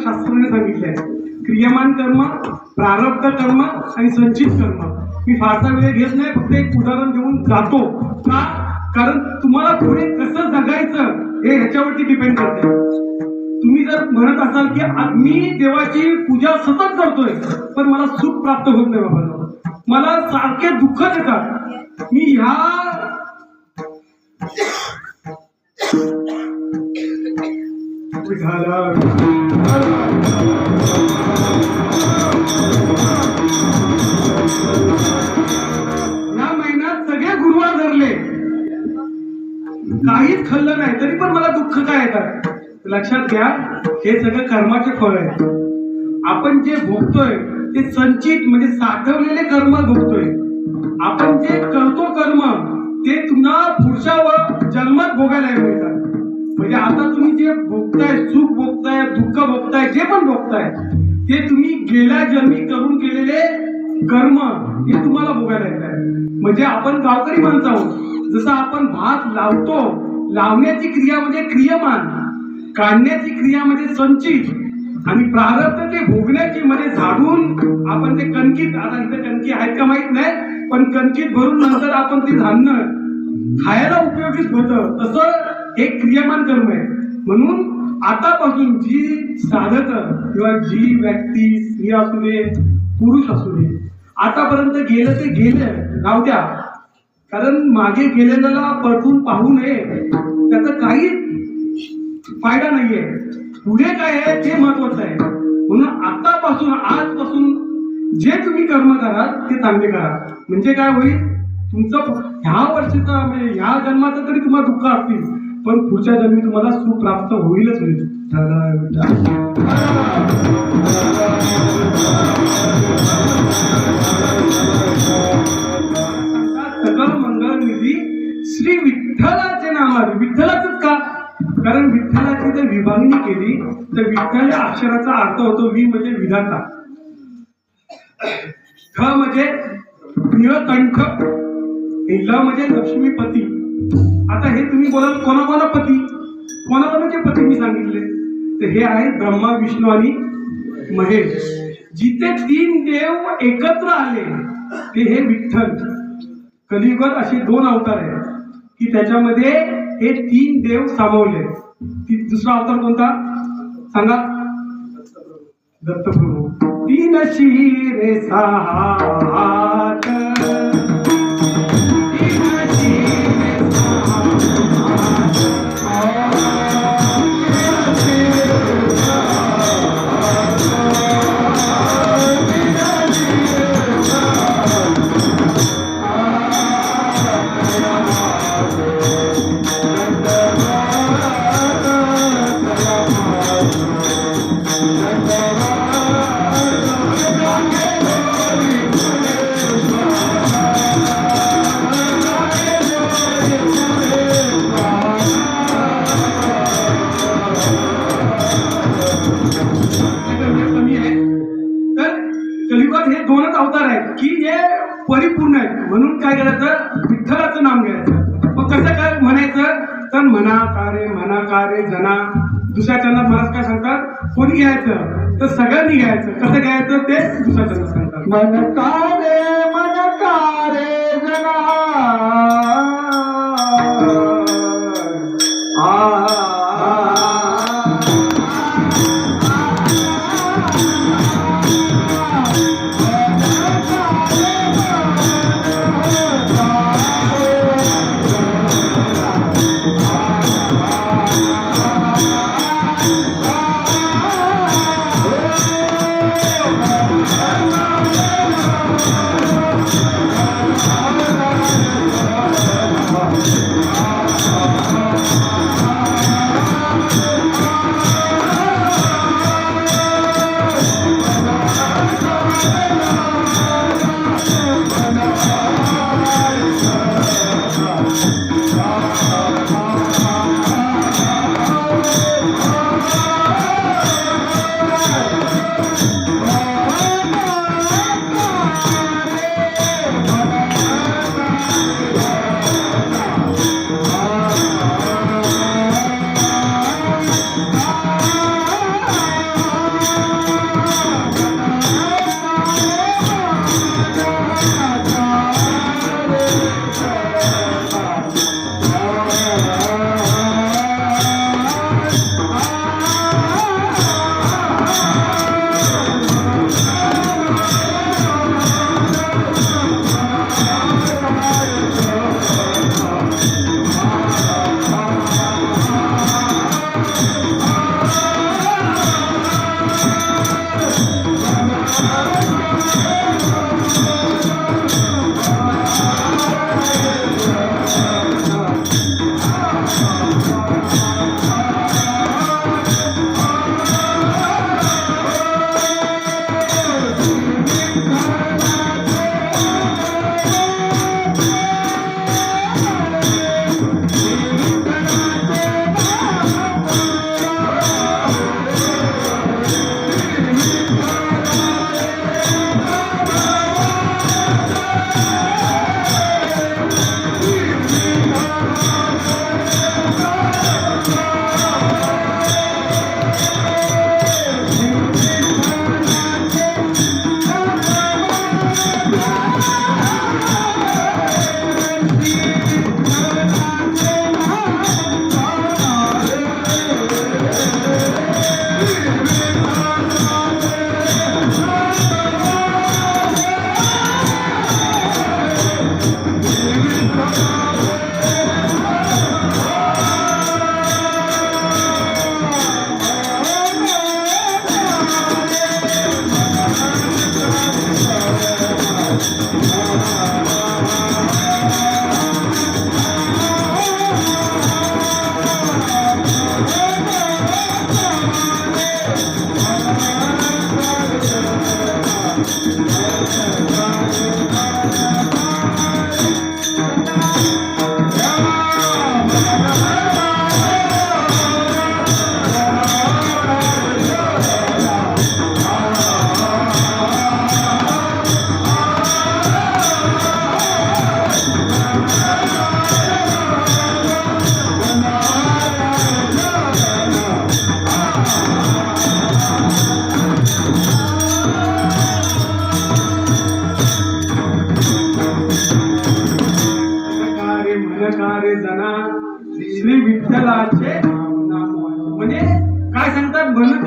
शास्त्राने सांगितले आहे. क्रियमान कर्म, प्रारब्ध कर्म आणि संचित कर्म. मी फारसा वेळ घेत नाही, फक्त एक उदाहरण देऊन जातो. का? कारण तुम्हाला पुढे कसं जगायचं हे ह्याच्यावरती डिपेंड करते. तुम्ही जर म्हणत असाल की मी देवाची पूजा सतत करतोय पण मला सुख प्राप्त होत नाही बाबा, मला सारखे दुःख देतात, मी ह्या महिन्यात सगळे गुरुवार धरले, काहीच खाल्लं नाही तरी पण मला दुःख काय येतात. लक्षात घ्या, हे सगळं कर्माचे फळ आहे. आपण जे भोगतोय ते संचित म्हणजे साठवलेले कर्म भोगतोय. आपण जे करतो कर्म ते तुम्हाला पुढच्या जन्मात भोगायला मिळतात. म्हणजे आता तुम्ही जे भोगताय, सुख भोगताय, दुःख भोगताय, जे पण भोगताय ते तुम्ही गेल्या जन्मी करून केलेले कर्म हे तुम्हाला भोगायला येत आहे. म्हणजे आपण गावकरी माणसं आहोत. जसं आपण भात लावतो, लावण्याची क्रिया म्हणजे क्रियमान, काढण्याची क्रिया म्हणजे संचित, आणि प्रारब्ध ते भोगण्याची म्हणजे झाडून आपण ते कणकीत, आता इथे कणकी आहेत का माहित नाही, पण कणकीत भरून नंतर आपण ते धान्य खायला उपयोगीच होतं. तसं एक क्रियमान कर्म आहे. म्हणून आतापासून जी साधक किंवा जी व्यक्ती, स्त्री असू दे पुरुष असू दे, आतापर्यंत गेलं ते गेलं, राहू द्या. कारण मागे गेलेल्याला परतून पाहू नये, त्याचा काही फायदा नाहीये. पुढे काय आहे ते महत्वाचं आहे. म्हणून आतापासून, आजपासून जे तुम्ही कर्म कराल ते चांगले करा. म्हणजे काय होईल, तुमचं ह्या वर्षीचा म्हणजे ह्या जन्माचं तरी तुम्हाला दुःख असतील, पण पुढच्या जन्मी तुम्हाला सुख प्राप्त होईलच होईल. सगळं मंगल निधी श्री विठ्ठलाचे नामाने. विठ्ठलाचंच का? कारण विठ्ठलाची जर विभागणी केली तर विठ्ठल या अक्षराचा अर्थ होतो वि म्हणजे विधाता, ख म्हणजे निळकंठ, ल म्हणजे लक्ष्मीपती. आता हे तुम्ही बोलाल कोणाकोणा पती, कोणाकोणाचे पती मी सांगितले, तर हे आहेत ब्रह्मा, विष्णू आणि महेश. जिथे 3 देव एकत्र आले ते हे विठ्ठल. कलियुगात असे 2 अवतार आहेत की त्याच्यामध्ये हे 3 देव सामावले. दुसरा अवतार कोणता सांगा? दत्तप्रभू. 3 शिरे 6 हात, 3 शिरे 2च अवतार आहेत की जे परिपूर्ण आहेत. म्हणून काय करायचं, विठ्ठलाचं नाम घ्यायचं. मग कसं काय म्हणायचं, तर म्हणा कारे जना. दुसऱ्या चरणात महाराज काय सांगतात, कोणी घ्यायचं तर सगळ्यांनी घ्यायचं. कसं घ्यायचं ते दुसऱ्या चरणात सांगतात. मन कारे जना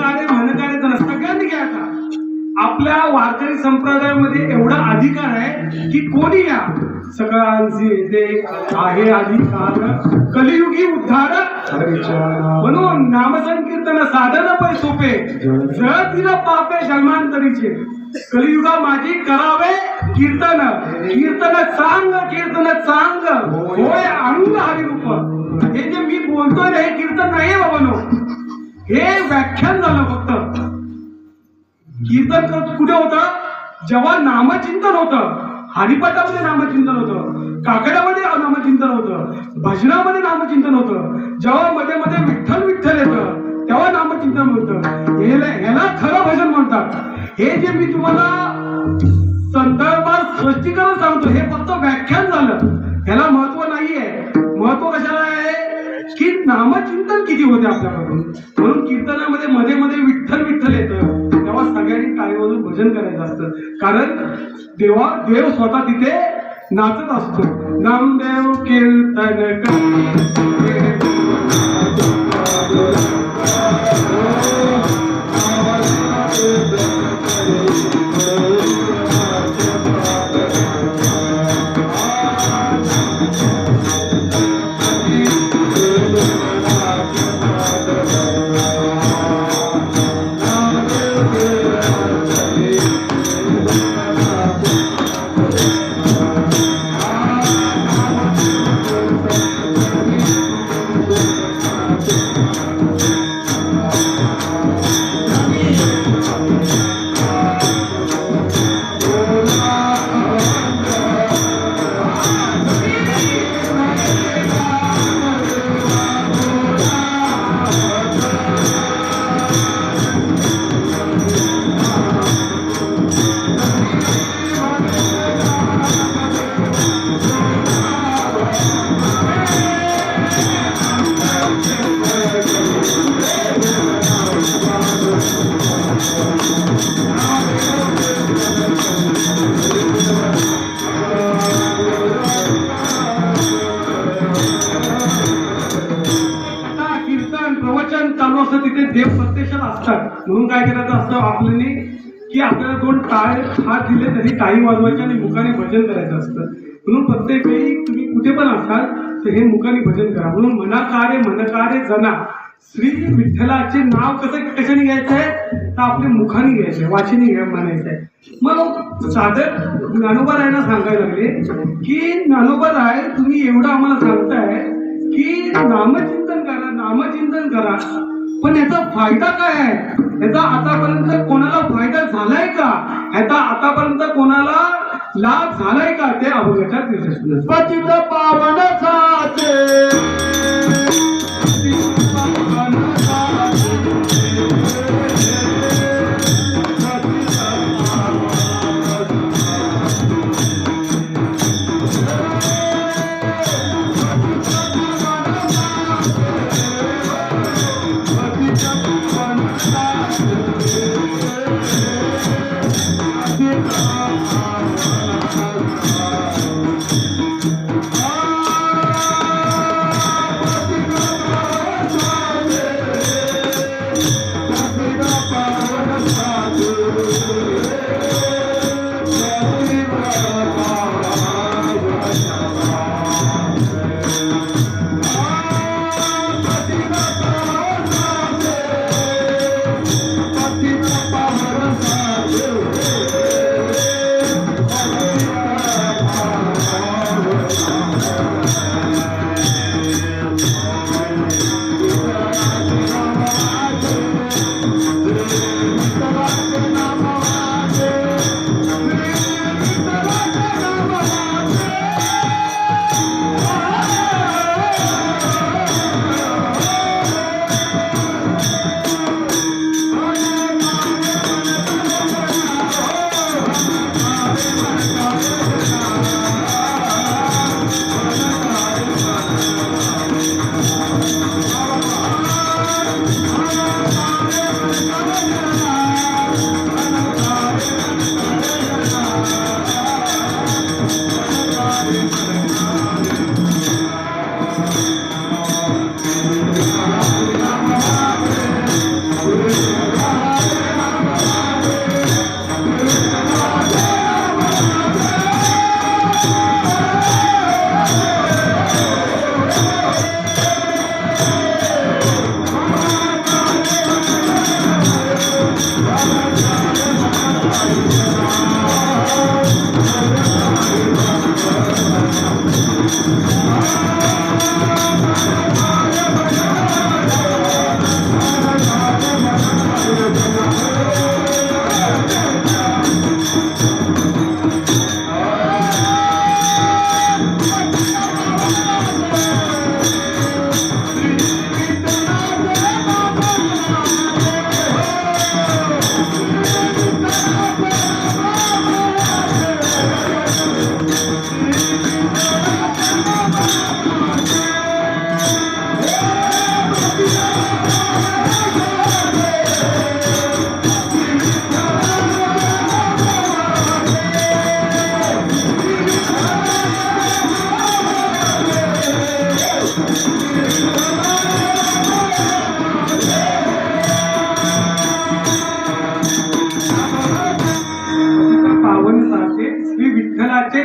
मनकारे मनकारे जण सगळ्यांनी घ्यायचा. आपल्या वारकरी संप्रदायामध्ये एवढा अधिकार आहे की कोणी या सगळ्यांचे येते आहे अधिकार कलियुगी उद्धार म्हणून नामसंकीर्तन साधन पै सोपे जर तिला पापे जन्मांतरीचे कलियुगा माझी करावे कीर्तन कीर्तन सांग होय अंग हरिरूप. हे जे मी बोलतोय ना, हे कीर्तन नाही बाबांनो, हे व्याख्यान झालं फक्त. कीर्तन कुठे होतं? जेव्हा नामचिंतन होतं, हरिपाठामध्ये नामचिंतन होतं, काकड्यामध्ये नामचिंतन होतं, भजनामध्ये नामचिंतन होतं, जेव्हा मध्ये मध्ये विठ्ठल विठ्ठल येतं तेव्हा नामचिंतन होतं. ह्याला खरं भजन म्हणतात. हे जे मी तुम्हाला संदर्भात स्पष्टीकरण सांगतो हे फक्त व्याख्यान झालं, ह्याला महत्व नाहीये. महत्व कशाला आहे की नामचिंतन किती होते आपल्याकडून. म्हणून कीर्तनामध्ये मध्ये मध्ये विठ्ठल विठ्ठल येतं तेव्हा सगळ्यांनी टाळीवाजून भजन करायचं असतं, कारण देव स्वतः तिथे नाचत असतो. नामदेव कीर्तन तिथे देव प्रत्यक्षात असतात. म्हणून काय करायचं असतं आपल्याने की आपल्याला दोन टाळ हात दिले तरी टाळी वाजवायचे आणि मुखाने भजन करायचं असतं. म्हणून प्रत्येक वेळी तुम्ही कुठे पण असाल तर हे मुखाने भजन करा. म्हणून मनकारे जना श्री विठ्ठलाचे नाव कशाने घ्यायचंय तर आपल्या मुखाने घ्यायचंय, वाचिनी म्हणायचंय. मग साधक ज्ञानोबा रायला सांगायला लागले की ज्ञानोबा राय तुम्ही एवढं आम्हाला सांगताय की नामचिंतन करा, पण याचा फायदा काय आहे? याचा आतापर्यंत कोणाला फायदा झालाय का? ह्याचा आतापर्यंत कोणाला लाभ झालाय का? ते अभंगाच्या पतित पावन साचे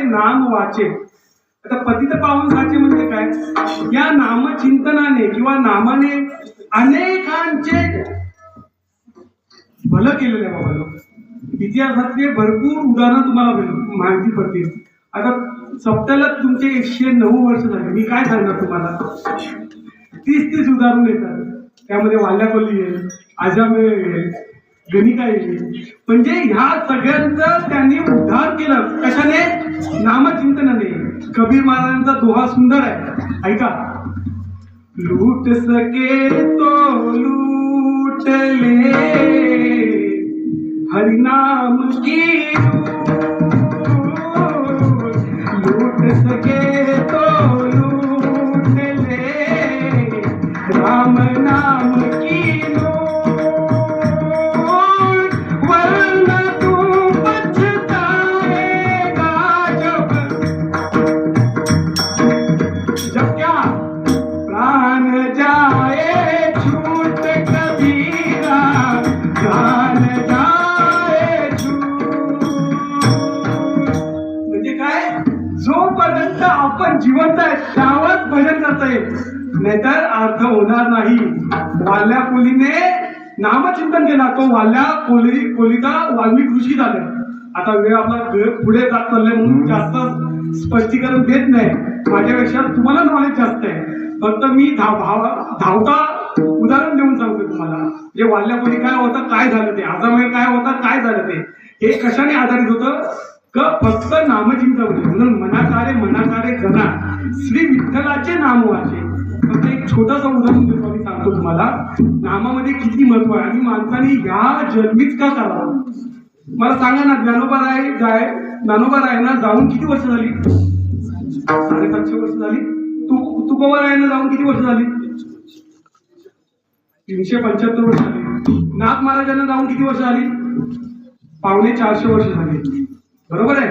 नाम वाचे. आता पतित पावन साचे म्हणजे काय? या नामचिंतनाने किंवा नामाने अनेकांचे भलं केलेलं आहे बाबा. इतिहासातले भरपूर उदाहरणं तुम्हाला माहिती पडतील. आता सप्त्याला तुमचे 109 वर्ष झाले. मी काय सांगणार तुम्हाला? 30 उदाहरण येतात. त्यामध्ये वाल्या कोल्ही येईल, आजामेळ येईल, गणिका येईल. म्हणजे ह्या सगळ्यांचं त्यांनी उद्धार केलं. कशाने? नामचिंतनाने. कबीर महाराजांचा दोहा सुंदर आहे, ऐका. लूट सके तो लूट ले हरिनाम की लूट सके तो लूट ले राम नाम की वरना तू पछताएगा जब क्या प्राण जाए छूट कबीरा प्राण जाए छूट. म्हणजे काय? जोपर्यंत आपण जिवंत आहे त्यावरच भजन करता येईल, नाहीतर अर्थ होणार नाही. वाल्या कोलीने नामचिंतन केला. तो वाल्या कोलीचा वाल्मिक ऋषी झाला. आता वेळ आपला पुढे जात चाललाय म्हणून जास्त स्पष्टीकरण देत नाही. माझ्यापेक्षा तुम्हाला नॉलेज जास्त आहे. फक्त मी धावता उदाहरण देऊन सांगतो तुम्हाला. जे वाल्या कोली काय होतं, काय झालं ते, आजामेळ काय होता, काय झालं ते, हे कशाने आधारित होतं? फक्त नामचिंतन. म्हणून मनाकारे जना श्री विठ्ठलाचे नाम वाचे. फक्त एक छोटंसं उदाहरण देतो मी सांगतो तुम्हाला. नामामध्ये किती महत्व आहे आणि माणसाने ह्या जन्मीच का करावं? मला सांगा ना. ज्ञानोबा रायना जाऊन किती वर्ष झाली? 750 वर्ष झाली. तुकोबा रायना जाऊन किती वर्ष झाली? 375 वर्ष झाली. नाथ महाराजांना जाऊन किती वर्ष झाली? 450 वर्ष झाली. बरोबर आहे.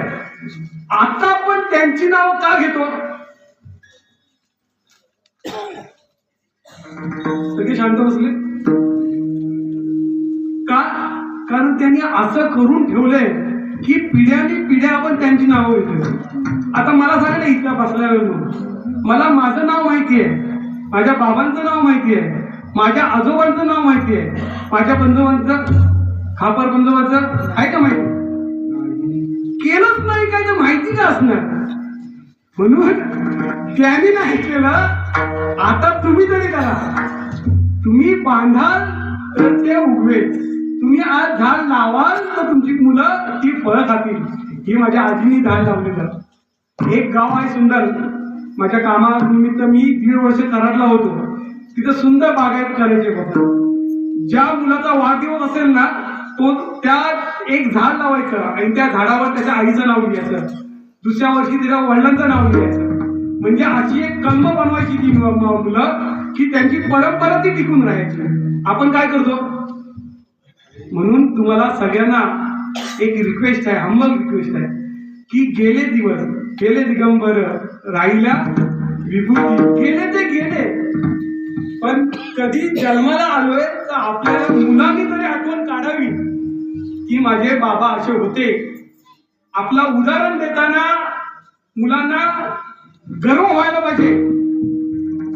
आता पण त्यांची नाव का घेतो? सगळे शांत बसले का? कारण त्यांनी असं करून ठेवलंय की पिढ्याने पिढ्या आपण त्यांची नावं घेतो. आता मला सांगा ना, इथल्या बसल्यावर मला माझं नाव माहिती आहे, माझ्या बाबांचं नाव माहिती आहे, माझ्या आजोबांचं नाव माहिती आहे, माझ्या बंधुवांचं, खापर बंधुवांचं आहे का माहिती? केलंच नाही काय तर माहिती का असणार? म्हणून त्यांनी नाही केलं. आता तुम्ही तरी करा. तुम्ही बांधाल तर ते उगवेल. तुम्ही आज झाड लावाल तर तुमची मुलं ती फळं खातील. ही माझ्या आजीनी झाड लावलेलं. एक गाव आहे सुंदर. माझ्या कामानिमित्त मी 1.5 वर्ष कराडला होतो. तिथं सुंदर बागायत करायचे होते. ज्या मुलाचा वाढदिवस असेल ना, तो त्या एक झाड लावायचं आणि त्या झाडावर त्याच्या आईचं नाव लिहायचं. दुसऱ्या वर्षी त्याच्या वडिलांचं नाव लिहायचं. म्हणजे अशी एक कलम बनवायची ती मुलं की त्यांची परंपरा ती टिकून राहायची. आपण काय करतो? म्हणून तुम्हाला सगळ्यांना एक रिक्वेस्ट आहे, हंबल रिक्वेस्ट आहे की गेले दिवस, गेले दिगंबर, राहिल्या विभूती, गेले ते गेले. पण कधी जन्माला आलोय तर आपल्याला मुलांनी तरी आठवण काढावी की माझे बाबा असे होते. आपला उदाहरण देताना मुलांना गर्व व्हायला पाहिजे.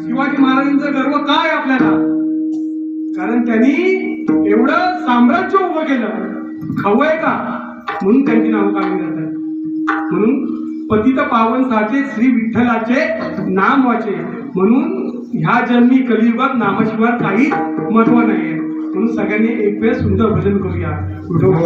शिवाजी महाराजांचा गर्व काय आपल्याला? कारण त्यांनी एवढं साम्राज्य उभं केलं. खाऊ आहे का? म्हणून त्यांची नावं काढली जातात. म्हणून पतित पावन साचे श्री विठ्ठलाचे नाम वाचे. म्हणून ह्या जन्मी कलियुगात नामाशिवाय काही महत्व नाहीये. म्हणून सगळ्यांनी एक वेळ सुंदर भजन करूया. विठोबा